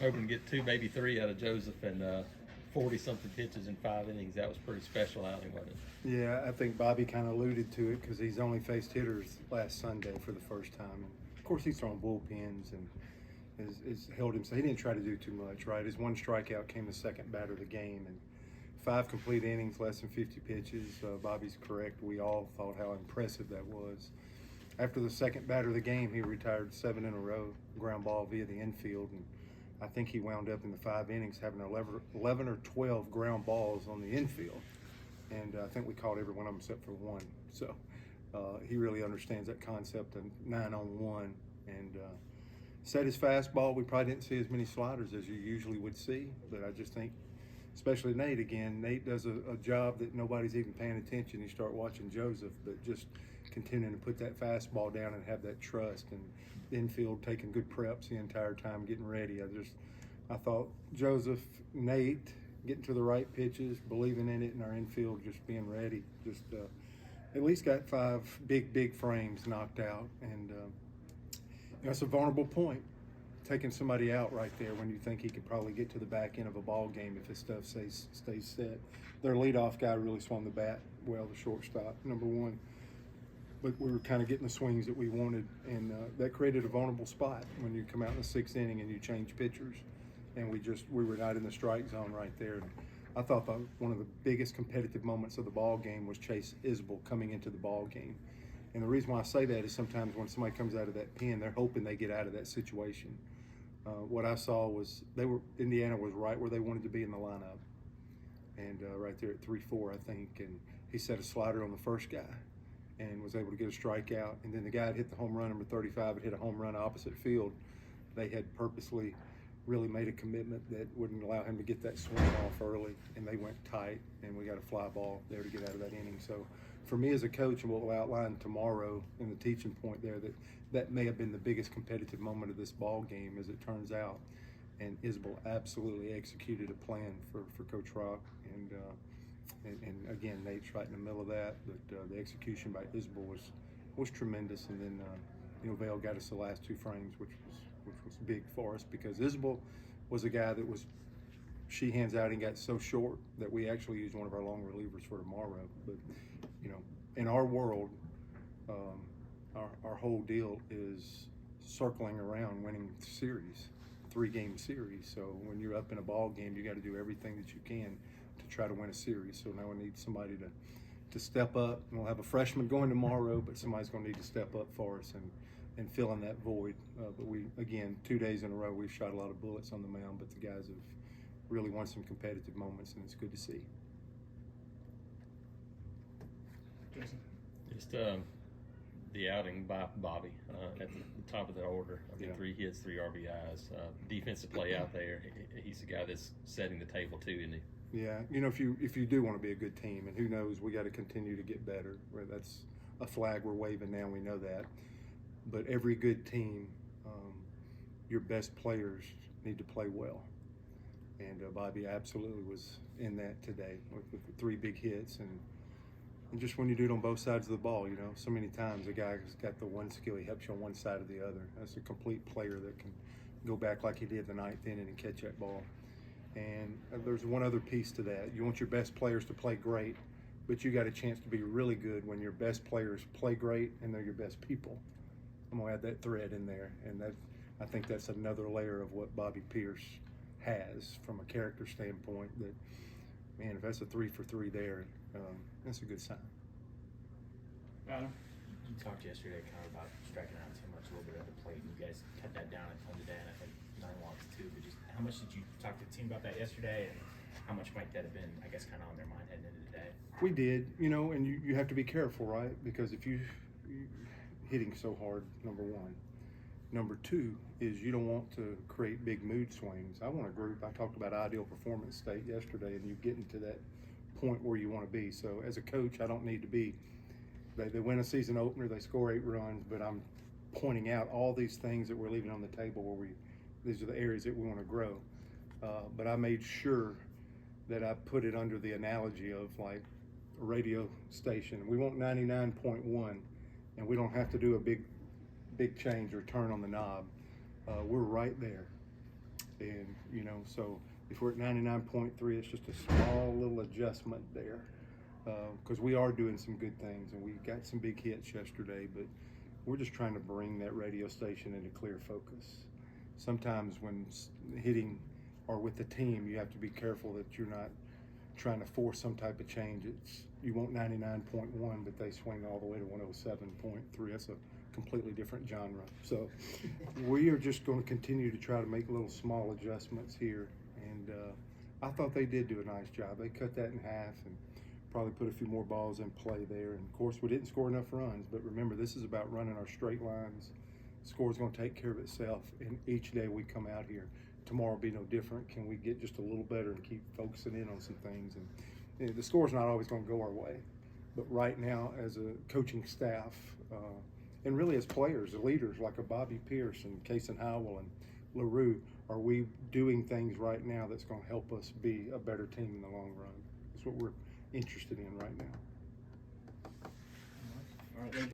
Hoping to get two, maybe three out of Joseph and 40-something pitches in 5 innings. That was pretty special outing, wasn't it? Yeah, I think Bobby kind of alluded to it because he's only faced hitters last Sunday for the first time. And of course, he's thrown bullpens and has held him. So he didn't try to do too much, right? His one strikeout came the second batter of the game. And 5 complete innings, less than 50 pitches. Bobby's correct. We all thought how impressive that was. After the second batter of the game, he retired 7 in a row, ground ball via the infield. And I think he wound up in the 5 innings having 11 or 12 ground balls on the infield. And I think we caught every one of them except for one. So he really understands that concept of 9-on-1. And set his fastball. We probably didn't see as many sliders as you usually would see. But I just think, especially Nate again, Nate does a job that nobody's even paying attention. You start watching Joseph, but just continuing to put that fastball down and have that trust, and infield taking good preps the entire time, getting ready. I thought Joseph, Nate, getting to the right pitches, believing in it, and our infield just being ready. Just at least got 5 big frames knocked out, and that's a vulnerable point. Taking somebody out right there when you think he could probably get to the back end of a ball game if his stuff stays set. Their leadoff guy really swung the bat well, the shortstop, number 1. But we were kind of getting the swings that we wanted, and that created a vulnerable spot when you come out in the 6th inning and you change pitchers, and we were not in the strike zone right there. And I thought one of the biggest competitive moments of the ball game was Chase Isbell coming into the ball game. And the reason why I say that is sometimes when somebody comes out of that pen, they're hoping they get out of that situation. What I saw was Indiana was right where they wanted to be in the lineup, and right there at 3-4, I think, and he set a slider on the first guy and was able to get a strikeout. And then the guy that hit the home run, number 35, had hit a home run opposite field. They had purposely really made a commitment that wouldn't allow him to get that swing off early, and they went tight, and we got a fly ball there to get out of that inning. So for me as a coach, and we'll outline tomorrow in the teaching point there, that may have been the biggest competitive moment of this ball game, as it turns out. And Isbell absolutely executed a plan for Coach Rock, and again, Nate's right in the middle of that. But the execution by Isbell was tremendous. And then Vale got us the last 2 frames, which was big for us, because Isbell was a guy that was she hands out and got so short that we actually used one of our long relievers for tomorrow. But in our world, our whole deal is circling around winning series, 3-game series. So when you're up in a ball game, you got to do everything that you can to try to win a series. So now we need somebody to step up. And we'll have a freshman going tomorrow, but somebody's going to need to step up for us and fill in that void. But we, again, 2 days in a row, we've shot a lot of bullets on the mound, but the guys have really won some competitive moments, and it's good to see. Jason? Just the outing by Bobby at the top of the order. I mean, 3 hits, 3 RBIs. Defensive play out there. He's the guy that's setting the table too, isn't he? Yeah, if you do want to be a good team, and who knows, we got to continue to get better. That's a flag we're waving now. We know that. But every good team, your best players need to play well. And Bobby absolutely was in that today with 3 big hits. And just when you do it on both sides of the ball, so many times a guy's got the one skill, he helps you on one side or the other. That's a complete player that can go back like he did the 9th inning and catch that ball. And there's one other piece to that. You want your best players to play great, but you got a chance to be really good when your best players play great and they're your best people. I'm going to add that thread in there. And I think that's another layer of what Bobby Pierce has from a character standpoint. That, man, if that's a 3 for 3 there, that's a good sign. Adam? You talked yesterday kind of about striking out too much, a little bit at the plate, and you guys cut that down at home today, and I think 9 walks too. But just how much did you talk to the team about that yesterday, and how much might that have been, I guess, kind of on their mind heading into today? We did, and you have to be careful, right? Because if you hitting so hard, number 1. Number 2 is you don't want to create big mood swings. I want a group. I talked about ideal performance state yesterday, and you getting to that point where you want to be. So as a coach, I don't need to be. They win a season opener, they score 8 runs, but I'm pointing out all these things that we're leaving on the table where these are the areas that we want to grow. But I made sure that I put it under the analogy of like a radio station. We want 99.1, and we don't have to do a big change or turn on the knob. We're right there. And, you know, so if we're at 99.3, it's just a small little adjustment there. Because we are doing some good things, and we got some big hits yesterday, but we're just trying to bring that radio station into clear focus. Sometimes when hitting or with the team, you have to be careful that you're not trying to force some type of change. You want 99.1, but they swing all the way to 107.3. That's a completely different genre. So we are just going to continue to try to make little small adjustments here. And I thought they did do a nice job. They cut that in half and probably put a few more balls in play there. And of course, we didn't score enough runs, but remember, this is about running our straight lines. The score's going to take care of itself, and each day we come out here, tomorrow will be no different. Can we get just a little better and keep focusing in on some things? And you know, the score's not always going to go our way, but right now, as a coaching staff, and really as players, the leaders like a Bobby Pierce and Kason Howell and LaRue, are we doing things right now that's going to help us be a better team in the long run? That's what we're interested in right now.